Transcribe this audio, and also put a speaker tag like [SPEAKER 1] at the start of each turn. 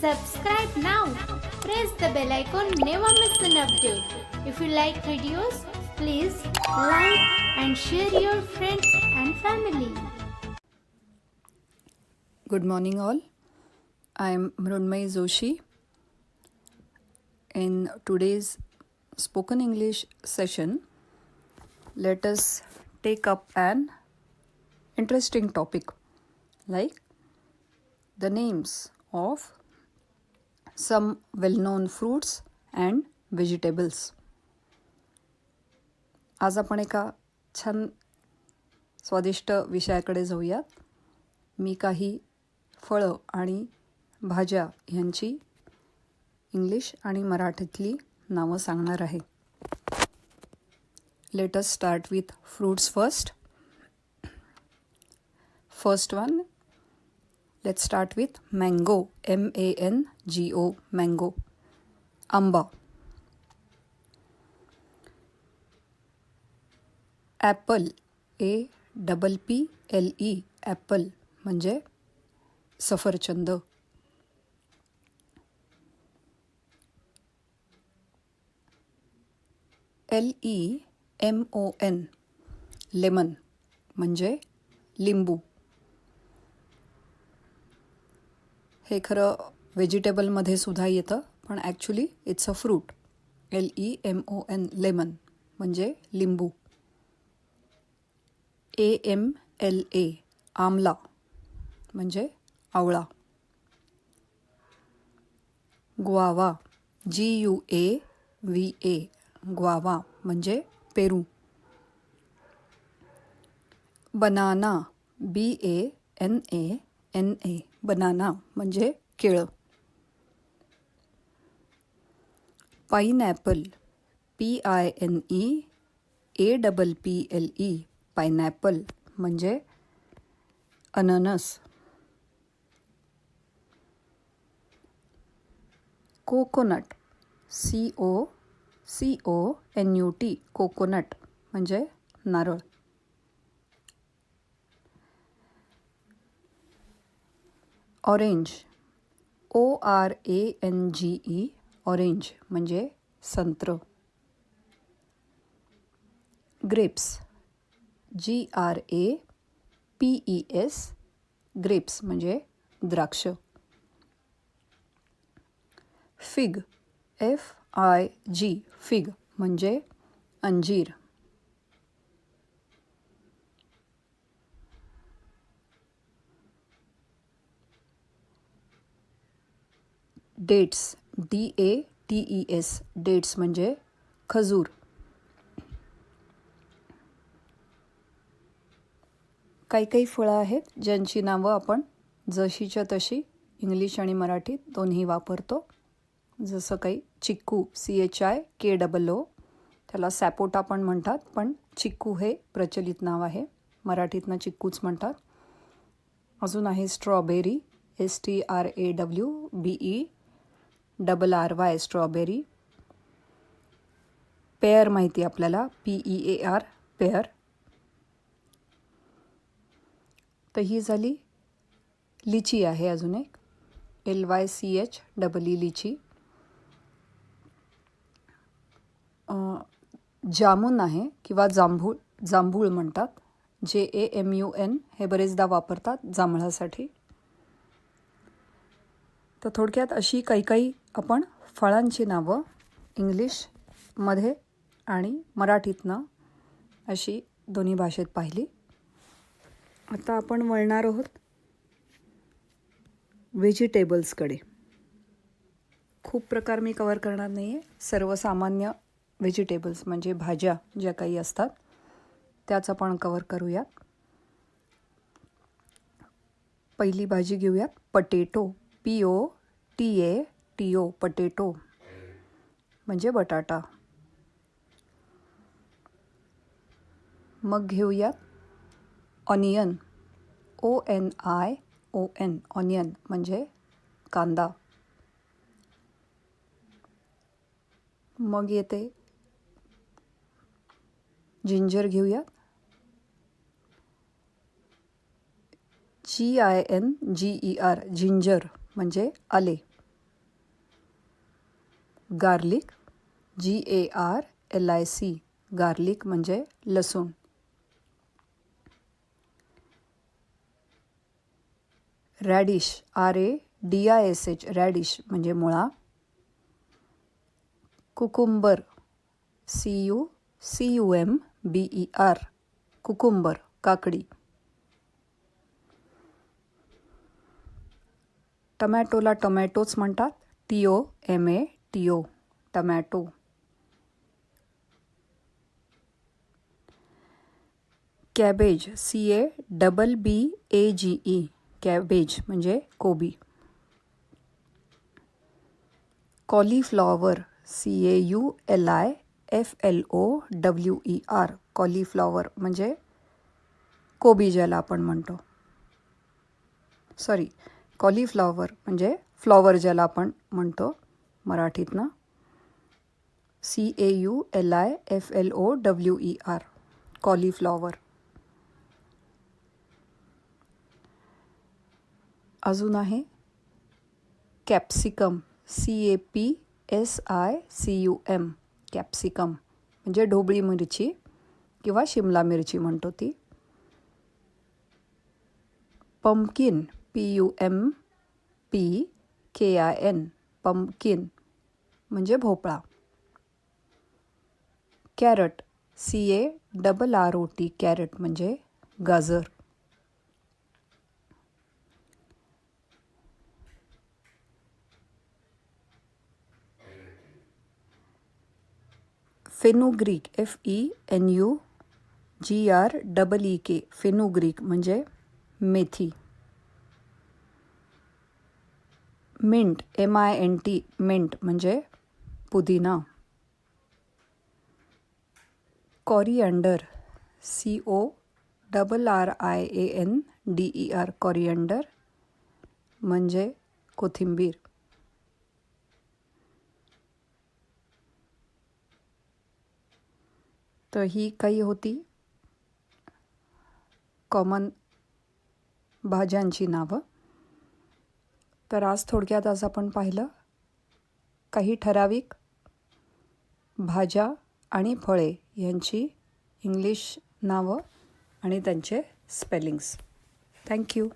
[SPEAKER 1] Subscribe now. Press the bell icon. Never miss an update. If you like videos, please like and share your friends and family.
[SPEAKER 2] Good morning all. I am Mrunmayee Joshi. In today's spoken English session, let us take up an interesting topic like the names of some well-known fruits and vegetables. आज आपण एका छान स्वादिष्ट विषयाकडे जाऊयात. मी काही फळं आणि भाज्या ह्यांची इंग्लिश आणि मराठीतली नावं सांगणार आहे. Let us start with fruits first. First one, let's start with mango. MANGO, mango. आंबा. ॲपल. APPLE, ॲपल म्हणजे सफरचंद. LEMON, लेमन म्हणजे लिंबू. हे खरं व्हेजिटेबलमध्ये सुद्धा येतं, पण actually it's a fruit. LEMON, lemon म्हणजे लिंबू. AMLA, आमला म्हणजे आवळा. ग्वावा. GUAVA, ग्वावा म्हणजे पेरू. बनाना. BANANA, बनाना म्हणजे केळं. पाइनॲपल. PINEAPPLE, पाइनॲपल म्हणजे अननस. कोकोनट. COCONUT, कोकोनट म्हणजे नारळ. ऑरेंज. ORANGE, ऑरेंज म्हणजे संत्र. ग्रेप्स. GRAPES, ग्रेप्स म्हणजे द्राक्ष. फिग. FIG, फिग म्हणजे अंजीर. डेट्स. DATES, डेट्स म्हणजे खजूर. काही फळं आहेत ज्यांची नावं आपण जशीच्या तशी इंग्लिश आणि मराठीत दोन्ही वापरतो. जसं काही चिक्कू. CHIKOO, त्याला सॅपोटा पण म्हणतात, पण चिक्कू हे प्रचलित नाव आहे. मराठीतनं चिक्कूच म्हणतात. अजून आहे स्ट्रॉबेरी. STRAWBERRY, strawberry. पेअर माहिती आपल्याला. PEAR, pair. तर ही झाली. लिची आहे अजून एक. LYCHEE, लिची. जामुन आहे किंवा जांभूळ म्हणतात. JAMUN, हे बरेचदा वापरतात जांभळासाठी. तर थोडक्यात अशी काही आपण फळांची नावं इंग्लिशमध्ये आणि मराठीतनं अशी दोन्ही भाषेत पाहिली. आता आपण वळणार आहोत व्हेजिटेबल्सकडे. खूप प्रकार मी कवर करणार नाही आहे. सर्वसामान्य व्हेजिटेबल्स म्हणजे भाज्या ज्या काही असतात त्याच आपण कवर करूयात. पहिली भाजी घेऊयात. पटेटो. POTATO, पटेटो म्हणजे बटाटा. मग घेऊयात ऑनियन. ONION, ऑनियन म्हणजे कांदा. मग येते जिंजर घेऊयात. GINGER, जिंजर म्हणजे आले. गार्लिक, GARLIC, गार्लिक म्हणजे लसूण. रॅडिश, RADISH, रॅडिश म्हणजे मुळा. कुकुंबर, CUCUMBER, कुकुंबर, काकडी. टमॅटोला टोमॅटोच म्हणतात, TOMATO, tomato. Cabbage, CABBAGE, cabbage म्हणजे कोबी. कॉलीफ्लॉवर, CAULIFLOWER, कॉलीफ्लॉवर म्हणजे कोबी ज्याला आपण म्हणतो. कॉलीफ्लॉवर म्हणजे फ्लॉवर ज्याला आपण म्हणतो मराठीतनं. CAULIFLOWER, cauliflower. अजून आहे कॅप्सिकम, CAPSICUM, कॅप्सिकम म्हणजे ढोबळी मिरची किंवा शिमला मिरची म्हणतो ती. पंपकिन, PUMPKIN, पंपकिन म्हणजे भोपळा. कॅरट, CARROT, कॅरट म्हणजे गाजर. फेनुग्रीक, FENUGREEK, फेनुग्रीक म्हणजे मेथी. मिंट, MINT, मिंट म्हणजे पुदिना. कॉरिअँडर, CORRIANDER, कॉरिअँडर म्हणजे कोथिंबीर. तर ही काही होती कॉमन भाज्यांची नावं. तर आज आपण पाहिलं काही ठराविक भाज्या आणि फळे यांची इंग्लिश नावं आणि त्यांचे स्पेलिंग्स. थँक्यू.